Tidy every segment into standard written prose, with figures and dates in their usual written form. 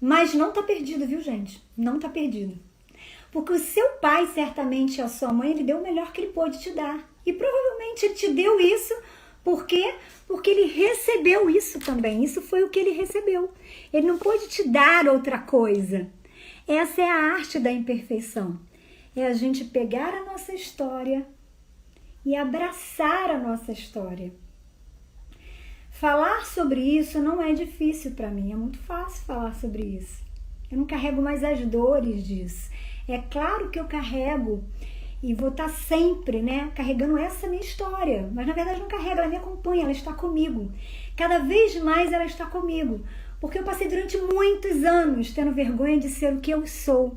Mas não tá perdido, viu, gente? Não tá perdido. Porque o seu pai, certamente, a sua mãe, ele deu o melhor que ele pôde te dar. E provavelmente ele te deu isso, por quê? Porque ele recebeu isso também. Isso foi o que ele recebeu. Ele não pôde te dar outra coisa. Essa é a arte da imperfeição. É a gente pegar a nossa história e abraçar a nossa história. Falar sobre isso não é difícil para mim, é muito fácil falar sobre isso. Eu não carrego mais as dores disso. É claro que eu carrego e vou estar sempre, carregando essa minha história. Mas na verdade não carrega, ela me acompanha, ela está comigo. Cada vez mais ela está comigo. Porque eu passei durante muitos anos tendo vergonha de ser o que eu sou,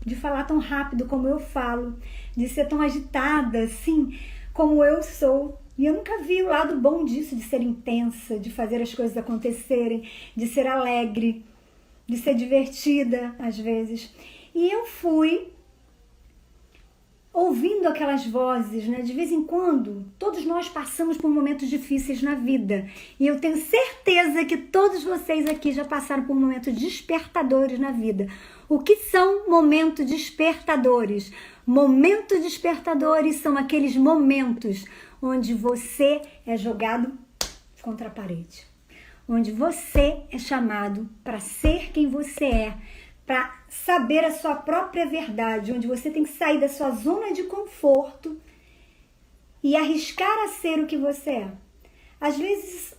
de falar tão rápido como eu falo, de ser tão agitada assim como eu sou. E eu nunca vi o lado bom disso, de ser intensa, de fazer as coisas acontecerem, de ser alegre, de ser divertida às vezes. E eu fui ouvindo aquelas vozes, de vez em quando, todos nós passamos por momentos difíceis na vida. E eu tenho certeza que todos vocês aqui já passaram por momentos despertadores na vida. O que são momentos despertadores? Momentos despertadores são aqueles momentos onde você é jogado contra a parede. Onde você é chamado para ser quem você é, para saber a sua própria verdade, onde você tem que sair da sua zona de conforto e arriscar a ser o que você é. Às vezes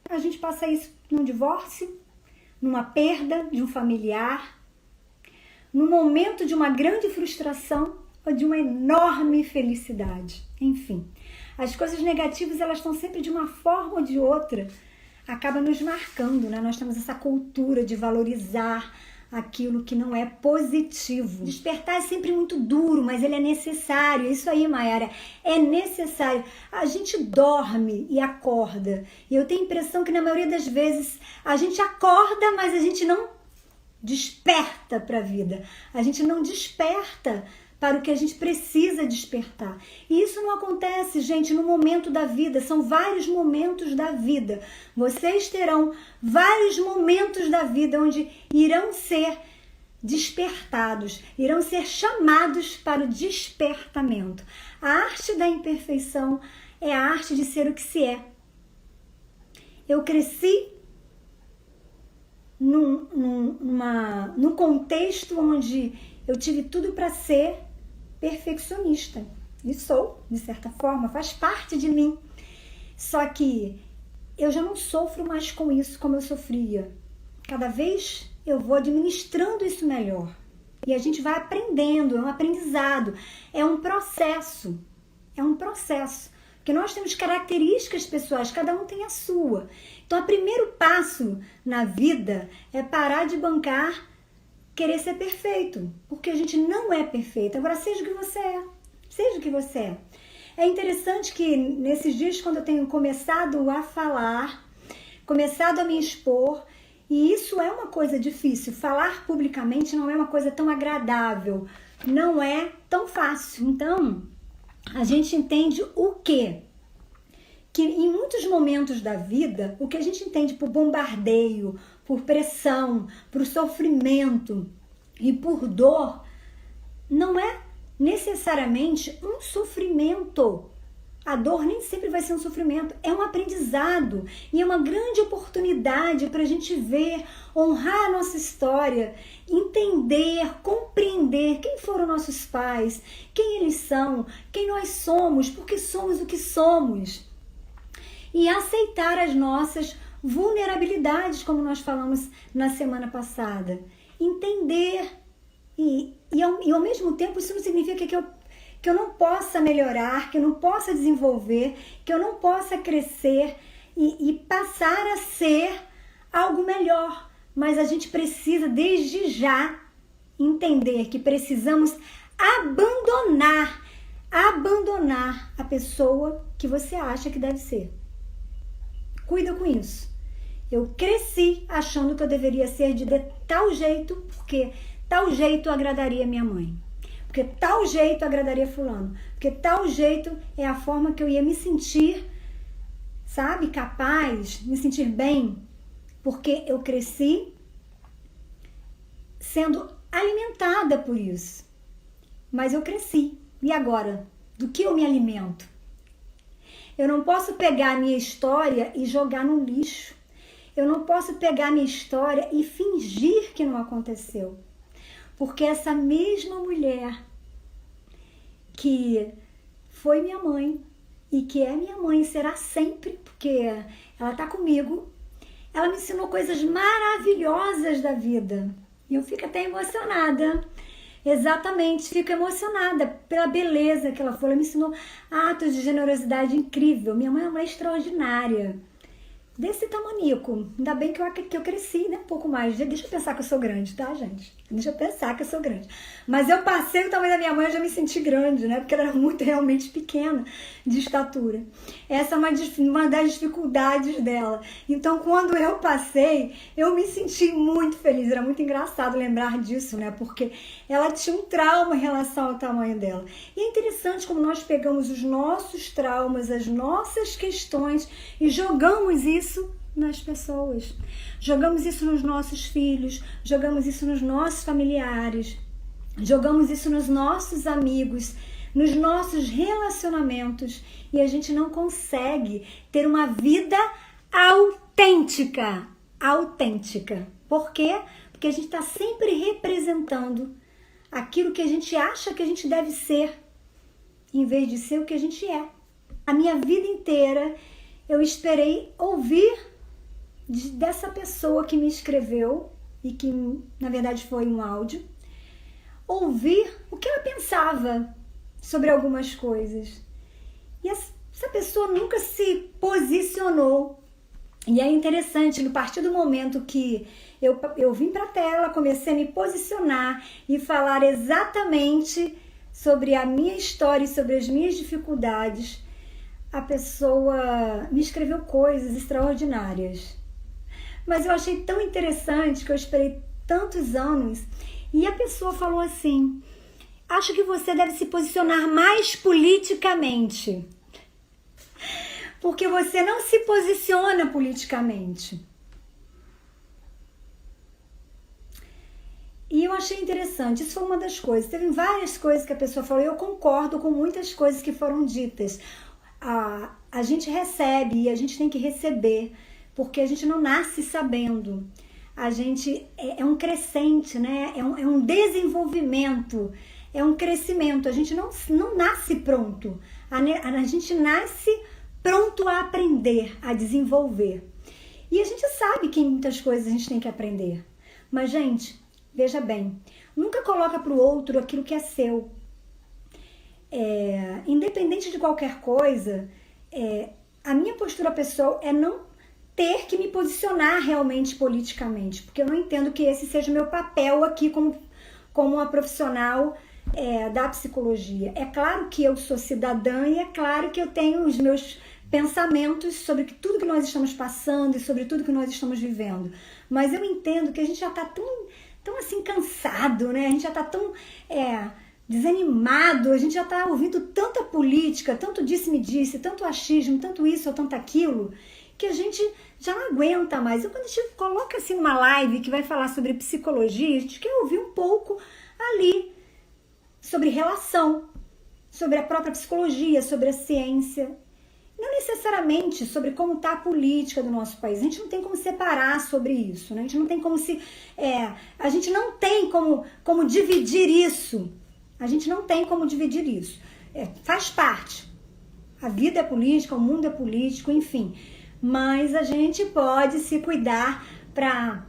a gente passa isso num divórcio, numa perda de um familiar, num momento de uma grande frustração ou de uma enorme felicidade. Enfim, as coisas negativas, elas estão sempre de uma forma ou de outra, acaba nos marcando, Nós temos essa cultura de valorizar aquilo que não é positivo. Despertar é sempre muito duro, mas ele é necessário. Isso aí, Mayara, é necessário. A gente dorme e acorda. E eu tenho a impressão que na maioria das vezes a gente acorda, mas a gente não desperta para a vida. A gente não desperta para o que a gente precisa despertar. E isso não acontece, gente, no momento da vida. São vários momentos da vida. Vocês terão vários momentos da vida onde irão ser despertados, irão ser chamados para o despertamento. A arte da imperfeição é a arte de ser o que se é. Eu cresci num contexto onde eu tive tudo para ser perfeccionista. E sou, de certa forma, faz parte de mim. Só que eu já não sofro mais com isso como eu sofria. Cada vez eu vou administrando isso melhor. E a gente vai aprendendo, é um aprendizado, é um processo. É um processo. Porque nós temos características pessoais, cada um tem a sua. Então, o primeiro passo na vida é parar de bancar querer ser perfeito, porque a gente não é perfeito. Agora, seja o que você é, seja o que você é. É interessante que nesses dias, quando eu tenho começado a falar, começado a me expor, e isso é uma coisa difícil, falar publicamente não é uma coisa tão agradável, não é tão fácil. Então, a gente entende o quê? Que em muitos momentos da vida, o que a gente entende por bombardeio, por pressão, por sofrimento e por dor, não é necessariamente um sofrimento. A dor nem sempre vai ser um sofrimento, é um aprendizado e é uma grande oportunidade para a gente ver, honrar a nossa história, entender, compreender quem foram nossos pais, quem eles são, quem nós somos, por que somos o que somos. E aceitar as nossas vulnerabilidades, como nós falamos na semana passada. Entender e ao mesmo tempo isso não significa que eu não possa melhorar, que eu não possa desenvolver, que eu não possa crescer e passar a ser algo melhor. Mas a gente precisa desde já entender que precisamos abandonar a pessoa que você acha que deve ser. Cuida com isso. Eu cresci achando que eu deveria ser de tal jeito, porque tal jeito agradaria minha mãe. Porque tal jeito agradaria fulano. Porque tal jeito é a forma que eu ia me sentir, sabe, capaz, me sentir bem. Porque eu cresci sendo alimentada por isso. Mas eu cresci. E agora? Do que eu me alimento? Eu não posso pegar a minha história e jogar no lixo. Eu não posso pegar a minha história e fingir que não aconteceu. Porque essa mesma mulher que foi minha mãe e que é minha mãe, será sempre, porque ela está comigo, ela me ensinou coisas maravilhosas da vida. E eu fico até emocionada. Exatamente, fico emocionada pela beleza que ela foi. Ela me ensinou atos de generosidade incrível. Minha mãe é uma mulher extraordinária. Desse tamanico. Ainda bem que eu cresci, né? Um pouco mais. Deixa eu pensar que eu sou grande, tá, gente? Deixa eu pensar que eu sou grande. Mas eu passei o tamanho da minha mãe, eu já me senti grande, né? Porque ela era muito realmente pequena de estatura. Essa é uma das dificuldades dela. Então, quando eu passei, eu me senti muito feliz. Era muito engraçado lembrar disso, né? Porque ela tinha um trauma em relação ao tamanho dela. E é interessante como nós pegamos os nossos traumas, as nossas questões e jogamos isso nas pessoas. Jogamos isso nos nossos filhos, jogamos isso nos nossos familiares, jogamos isso nos nossos amigos, nos nossos relacionamentos, e a gente não consegue ter uma vida autêntica. Autêntica. Por quê? Porque a gente está sempre representando aquilo que a gente acha que a gente deve ser, em vez de ser o que a gente é. A minha vida inteira eu esperei ouvir dessa pessoa que me escreveu e que na verdade foi um áudio, ouvir o que ela pensava sobre algumas coisas. E essa pessoa nunca se posicionou. E é interessante, no partir do momento que eu vim para a tela, comecei a me posicionar e falar exatamente sobre a minha história e sobre as minhas dificuldades, a pessoa me escreveu coisas extraordinárias. Mas eu achei tão interessante que eu esperei tantos anos e a pessoa falou assim: acho que você deve se posicionar mais politicamente, porque você não se posiciona politicamente. E eu achei interessante, isso foi uma das coisas. Teve várias coisas que a pessoa falou e eu concordo com muitas coisas que foram ditas. A gente recebe e a gente tem que receber, porque a gente não nasce sabendo. A gente é um crescente, né? É um desenvolvimento, é um crescimento. A gente não nasce pronto. A gente nasce pronto a aprender, a desenvolver. E a gente sabe que em muitas coisas a gente tem que aprender. Mas, gente, veja bem, nunca coloca para o outro aquilo que é seu. Independente de qualquer coisa, a minha postura pessoal é não ter que me posicionar realmente politicamente, porque eu não entendo que esse seja o meu papel aqui como uma profissional da psicologia. É claro que eu sou cidadã e é claro que eu tenho os meus pensamentos sobre tudo que nós estamos passando e sobre tudo que nós estamos vivendo, mas eu entendo que a gente já está tão assim cansado, né? A gente já está tão desanimado, a gente já está ouvindo tanta política, tanto disse-me-disse, tanto achismo, tanto isso ou tanto aquilo, que a gente já não aguenta mais. Quando a gente coloca assim uma live que vai falar sobre psicologia, a gente quer ouvir um pouco ali sobre relação, sobre a própria psicologia, sobre a ciência. Não necessariamente sobre como está a política do nosso país. A gente não tem como separar sobre isso, né? A gente não tem como a gente não tem como dividir isso. A gente não tem como dividir isso. Faz parte. A vida é política, o mundo é político, enfim. Mas a gente pode se cuidar para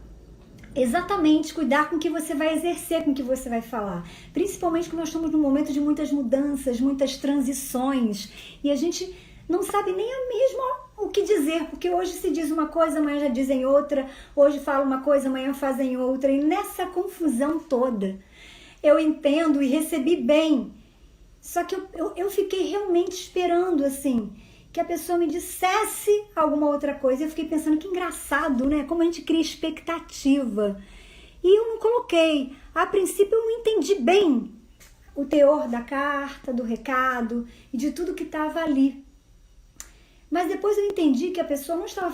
exatamente cuidar com o que você vai exercer, com o que você vai falar. Principalmente quando nós estamos num momento de muitas mudanças, muitas transições. E a gente não sabe nem mesmo o que dizer, porque hoje se diz uma coisa, amanhã já dizem outra, hoje fala uma coisa, amanhã fazem outra, e nessa confusão toda, eu entendo e recebi bem, só que eu fiquei realmente esperando, assim, que a pessoa me dissesse alguma outra coisa, eu fiquei pensando, que engraçado, né, como a gente cria expectativa, e eu não coloquei, a princípio eu não entendi bem o teor da carta, do recado, e de tudo que estava ali. Mas depois eu entendi que a pessoa não estava